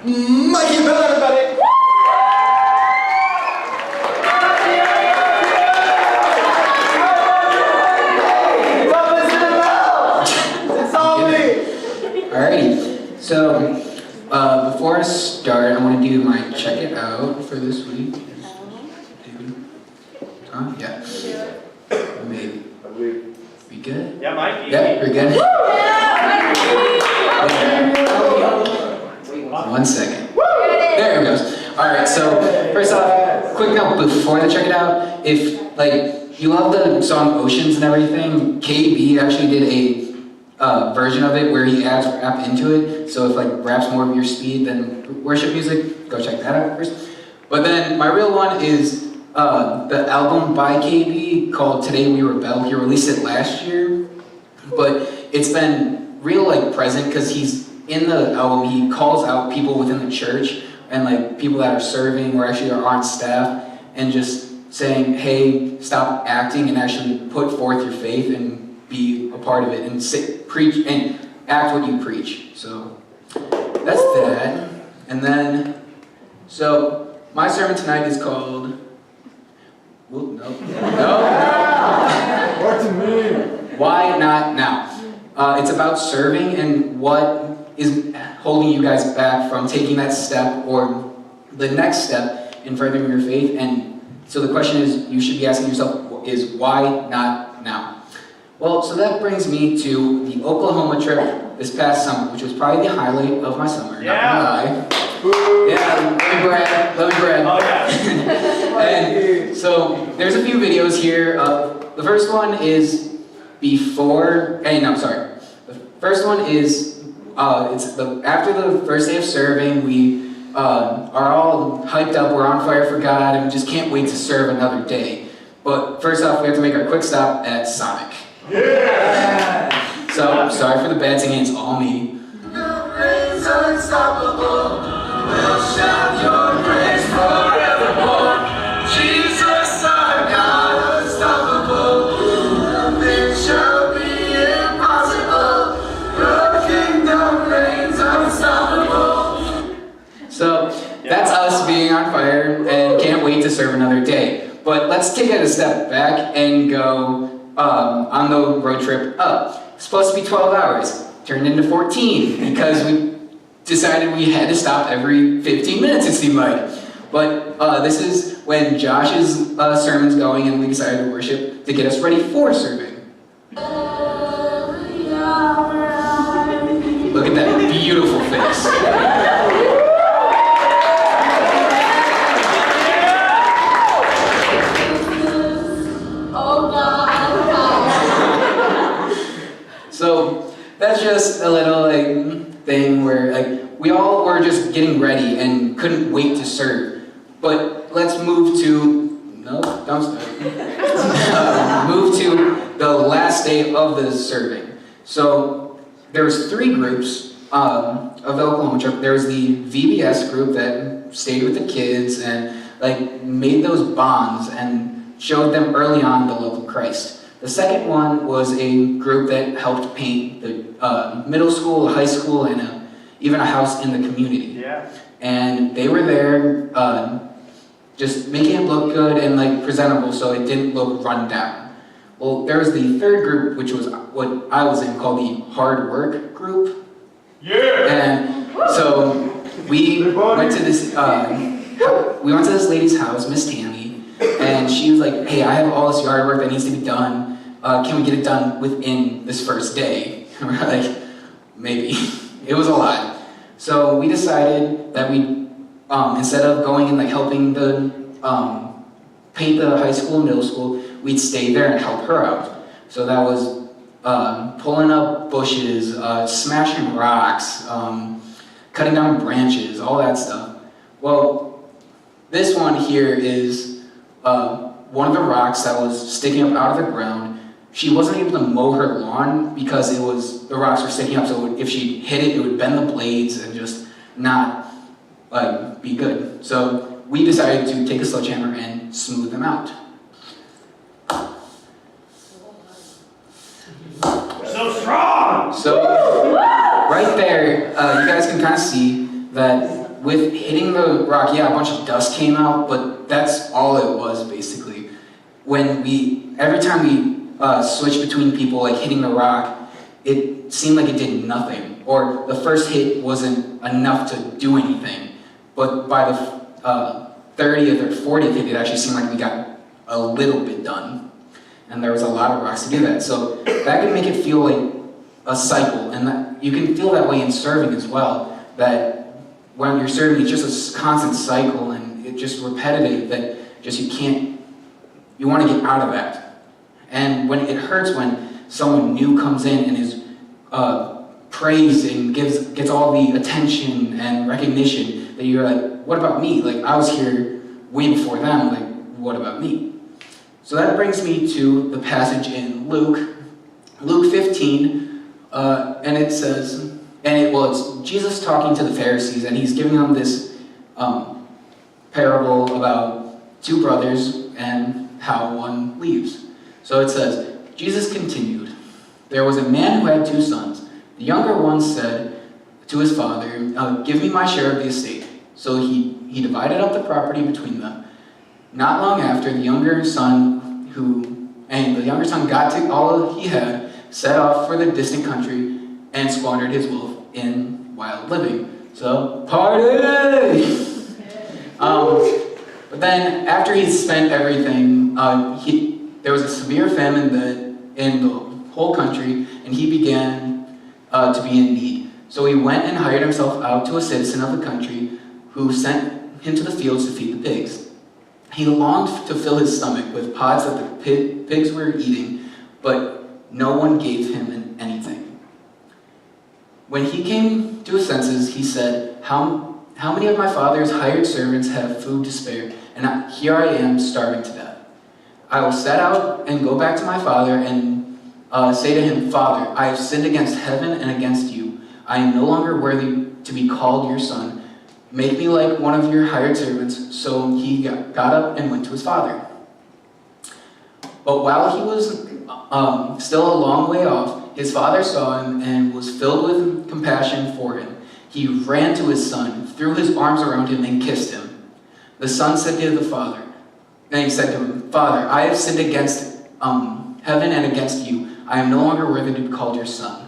Mikey Bill, everybody! Alrighty, so before I start, I want to do my check it out for this week. Yeah. Maybe. We good? Yeah, Mikey. Yeah, we're good? One second. There it goes. Alright, so first off, quick note before I check it out, if you love the song Oceans and everything, KB actually did a version of it where he adds rap into it. So if rap's more of your speed than worship music, go check that out first. But then my real one is the album by KB called Today We Rebel. He released it last year, but it's been real present because he's in the album. He calls out people within the church and people that are serving or actually are on staff and just saying, hey, stop acting and actually put forth your faith and be a part of it and preach and act what you preach. So that's that. And then, so my sermon tonight is called, no. What's it mean? Why Not Now? It's about serving and what is holding you guys back from taking that step or the next step in furthering your faith. And so the question is, you should be asking yourself is why not now? Well, so that brings me to the Oklahoma trip this past summer, which was probably the highlight of my summer, not gonna lie. Yeah, let me brag. Oh, yeah. And so there's a few videos here. The first one is before, The first one is, after the first day of serving, we are all hyped up, we're on fire for God, and we just can't wait to serve another day. But first off, we have to make our quick stop at Sonic. Yeah! So, sorry for the bad singing, it's all me. The rain's unstoppable. We'll shout your praise forevermore. Jesus, our God, unstoppable. Nothing shall be impossible. Your kingdom reigns unstoppable. So, that's us being on fire and can't wait to serve another day. But let's take it a step back and go on the road trip up. It's supposed to be 12 hours, turned into 14 because we decided we had to stop every 15 minutes, it seemed like. But this is when Josh's sermon's going and we decided to worship to get us ready for serving. Look at that beautiful face. So that's just a little thing where we all were just getting ready and couldn't wait to serve. But let's move to move to the last day of the serving. So there's three groups of the Oklahoma trip. There's the VBS group that stayed with the kids and made those bonds and showed them early on the love of Christ. The second one was a group that helped paint the middle school, high school, and even a house in the community. Yeah. And they were there just making it look good and presentable so it didn't look run down. Well, there was the third group, which was what I was in, called the hard work group. Yeah! And so we went to this lady's house, Miss Tammy, and she was like, hey, I have all this yard work that needs to be done. Can we get it done within this first day? And we're like, maybe. It was a lot. So we decided that we, instead of going and helping the paint the high school and middle school, we'd stay there and help her out. So that was pulling up bushes, smashing rocks, cutting down branches, all that stuff. Well, this one here is one of the rocks that was sticking up out of the ground. She wasn't able to mow her lawn because the rocks were sticking up, so if she hit it, it would bend the blades and just not be good. So we decided to take a sledgehammer and smooth them out. So strong! So right there, you guys can kind of see that with hitting the rock, yeah, a bunch of dust came out, but that's all it was basically. Every time we switched between people, like hitting the rock, it seemed like it did nothing, or the first hit wasn't enough to do anything. But by the 30th or 40th hit, it actually seemed like we got a little bit done. And there was a lot of rocks to do that. So that can make it feel like a cycle, and that you can feel that way in serving as well, that when you're serving, it's just a constant cycle, and it's just repetitive, that just you want to get out of that. And when it hurts when someone new comes in and is praised and gets all the attention and recognition, that you're like, what about me? Like, I was here way before them, like, what about me? So that brings me to the passage in Luke 15, and it says, it's Jesus talking to the Pharisees, and he's giving them this parable about two brothers and how one leaves. So it says, Jesus continued, "There was a man who had two sons. The younger one said to his father, 'Give me my share of the estate.' So he divided up the property between them. Not long after, the younger son got to all he had, set off for the distant country, and squandered his wealth in wild living." So, party! But then, after he spent everything, there was a severe famine in the whole country, and he began to be in need. So he went and hired himself out to a citizen of the country, who sent him to the fields to feed the pigs. He longed to fill his stomach with pods that the pigs were eating, but no one gave him anything. When he came to his senses, he said, How many of my father's hired servants have food to spare, and here I am starving to death? I will set out and go back to my father and say to him, 'Father, I have sinned against heaven and against you. I am no longer worthy to be called your son. Make me like one of your hired servants.' So he got up and went to his father. But while he was still a long way off, his father saw him and was filled with compassion for him. He ran to his son, threw his arms around him, and kissed him. The son said to the father, and he said to him, 'Father, I have sinned against heaven and against you. I am no longer worthy to be called your son.'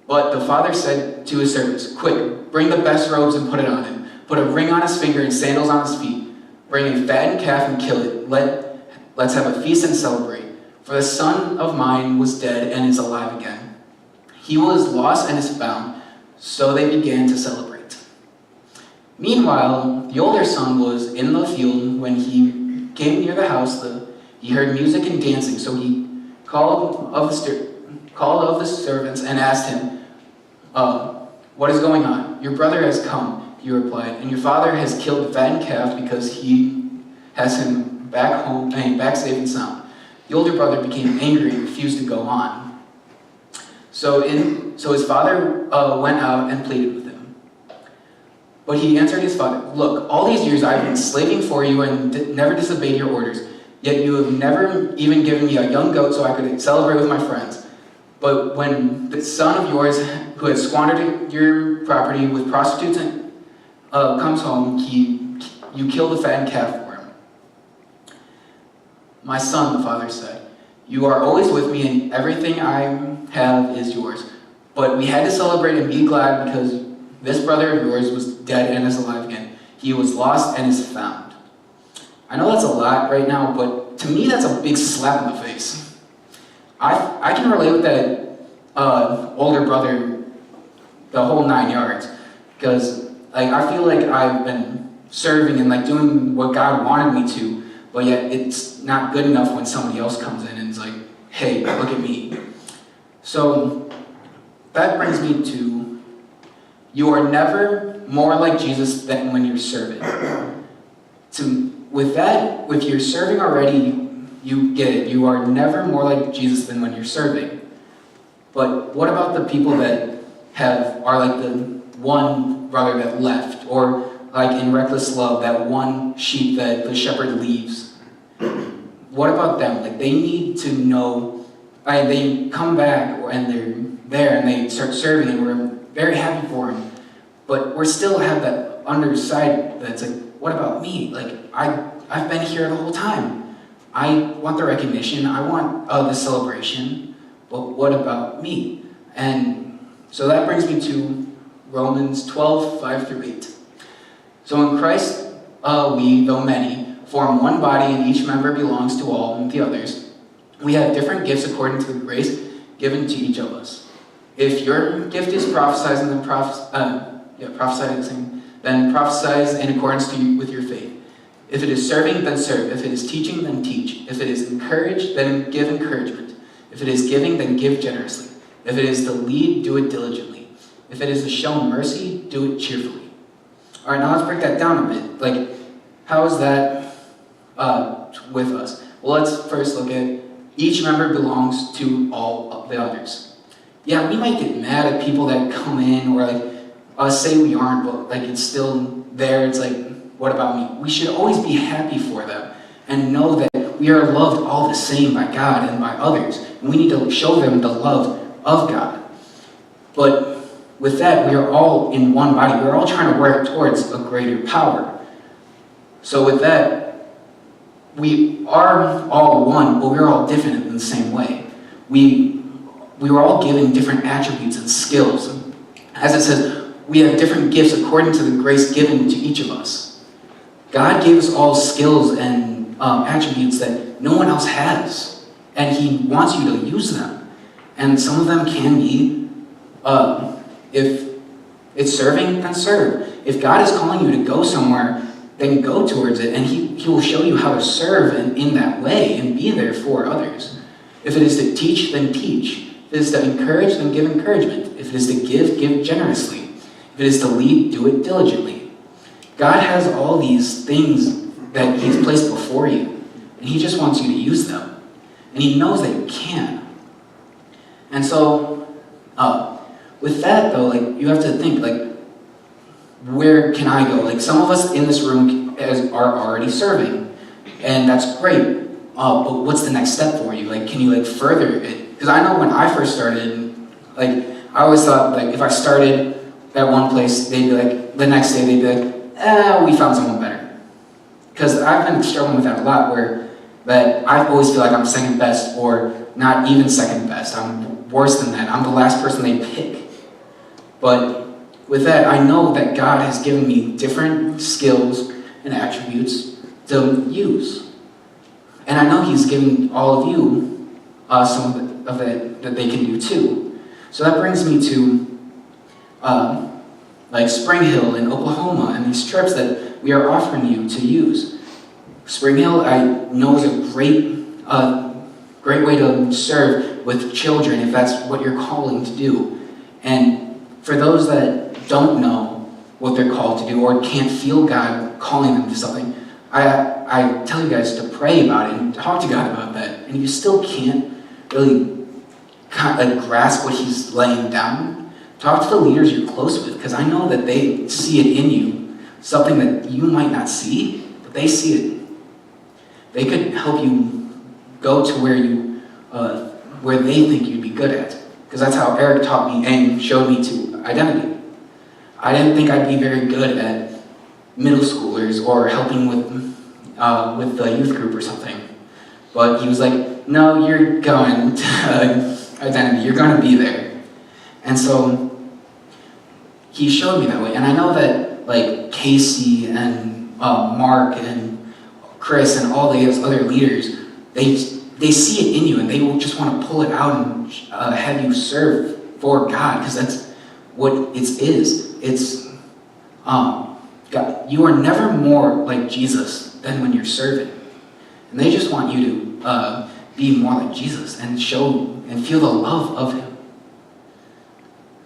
But the father said to his servants, 'Quick, bring the best robes and put it on him. Put a ring on his finger and sandals on his feet. Bring a fattened calf and kill it. Let's have a feast and celebrate. For the son of mine was dead and is alive again. He was lost and is found.' So they began to celebrate. Meanwhile, the older son was in the field. When he came near the house, he heard music and dancing. So he called of the servants and asked him, 'What is going on?' 'Your brother has come,' he replied, 'and your father has killed the fattened calf because he has him back home, back safe and sound.' The older brother became angry and refused to go on. So his father went out and pleaded with him. But he answered his father, 'Look, all these years I have been slaving for you and never disobeyed your orders. Yet you have never even given me a young goat so I could celebrate with my friends. But when the son of yours, who has squandered your property with prostitutes, comes home, you kill the fattened calf for him.' 'My son,' the father said, 'you are always with me, and everything I have is yours. But we had to celebrate and be glad because this brother of yours was dead and is alive again. He was lost and is found.'" I know that's a lot right now, but to me that's a big slap in the face. I can relate with that older brother the whole 9 yards, because I feel like I've been serving and doing what God wanted me to, but yet it's not good enough when somebody else comes in and is like, "Hey, look at me." So that brings me to, you are never more like Jesus than when you're serving. If you're serving already, you get it. You are never more like Jesus than when you're serving. But what about the people that are like the one brother that left, or like in reckless love, that one sheep that the shepherd leaves? What about them? They need to know, they come back and they're there and they start serving and we're very happy for them. But we still have that underside that's like, what about me? Like, I've been here the whole time. I want the recognition, I want the celebration, but what about me? And so that brings me to Romans 12, 5 through 8. So in Christ, we, though many, form one body and each member belongs to all the others. We have different gifts according to the grace given to each of us. If your gift is prophesying, then prophesy in accordance with your faith. If it is serving, then serve. If it is teaching, then teach. If it is encourage, then give encouragement. If it is giving, then give generously. If it is to lead, do it diligently. If it is to show mercy, do it cheerfully. All right, now let's break that down a bit. Like, how is that with us? Well, let's first look at each member belongs to all of the others. Yeah, we might get mad at people that come in or like say we aren't, but like it's still there. It's like, what about me? We should always be happy for them and know that we are loved all the same by God and by others. And we need to show them the love of God. But with that, we are all in one body. We're all trying to work towards a greater power. So with that, we are all one, but we're all different in the same way. We were all given different attributes and skills. As it says, we have different gifts according to the grace given to each of us. God gave us all skills and attributes that no one else has, and He wants you to use them. And some of them can be, if it's serving, then serve. If God is calling you to go somewhere, then go towards it, and He will show you how to serve in that way and be there for others. If it is to teach, then teach. If it is to encourage, then give encouragement. If it is to give generously. If it is to lead, do it diligently. God has all these things that He's placed before you, and He just wants you to use them. And He knows that you can. And so, with that though, like, you have to think, like, where can I go? Like, some of us in this room are already serving, and that's great. But what's the next step for you? Like, can you like further it? Because I know when I first started, like, I always thought, like, if I started at one place, they'd be like, the next day they'd be like, we found someone better. Because I've been struggling with that a lot, where that I always feel like I'm second best, or not even second best. I'm worse than that. I'm the last person they pick. But with that, I know that God has given me different skills and attributes to use. And I know He's given all of you some of that they can do too. So that brings me to like Spring Hill in Oklahoma and these trips that we are offering you to use. Spring Hill, I know, is a great way to serve with children if that's what you're calling to do. And for those that don't know what they're called to do or can't feel God calling them to something, I tell you guys to pray about it and talk to God about that. And if you still can't really grasp what He's laying down, talk to the leaders you're close with, because I know that they see it in you, something that you might not see, but they see it. They could help you go to where they think you'd be good at, because that's how Eric taught me and showed me to identity. I didn't think I'd be very good at middle schoolers or helping with the youth group or something, but he was like, no, you're going to identity, you're going to be there. And so he showed me that way, and I know that like Casey and Mark and Chris and all these other leaders, they see it in you, and they will just want to pull it out and have you serve for God, because that's what it is. It's God, you are never more like Jesus than when you're serving, and they just want you to be more like Jesus and show and feel the love of Him.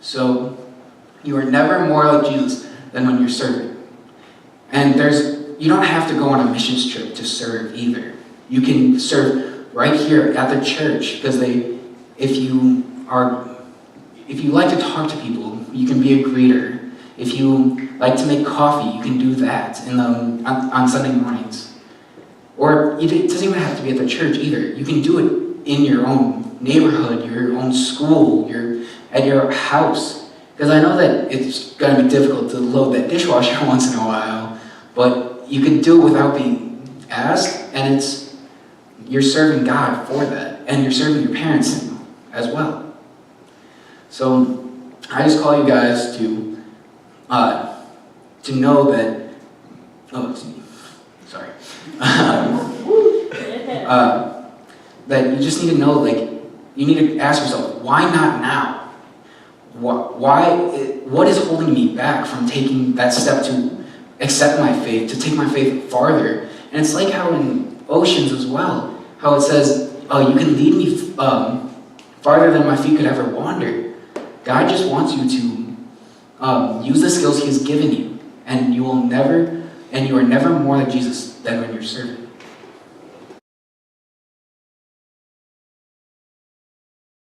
So you are never more like Jesus than when you're serving. And you don't have to go on a missions trip to serve either. You can serve right here at the church, because if you like to talk to people, you can be a greeter. If you like to make coffee, you can do that on Sunday mornings. Or it doesn't even have to be at the church either. You can do it in your own neighborhood, your own school, at your house. Because I know that it's going to be difficult to load that dishwasher once in a while, but you can do it without being asked, and you're serving God for that, and you're serving your parents as well. So I just call you guys to know that. Oh, excuse me. Sorry. That you just need to know, like, you need to ask yourself, why not now? What is holding me back from taking that step to accept my faith, to take my faith farther? And it's like how in Oceans as well, how it says, you can lead me farther than my feet could ever wander. God just wants you to use the skills He has given you, and you are never more like Jesus than when you're serving.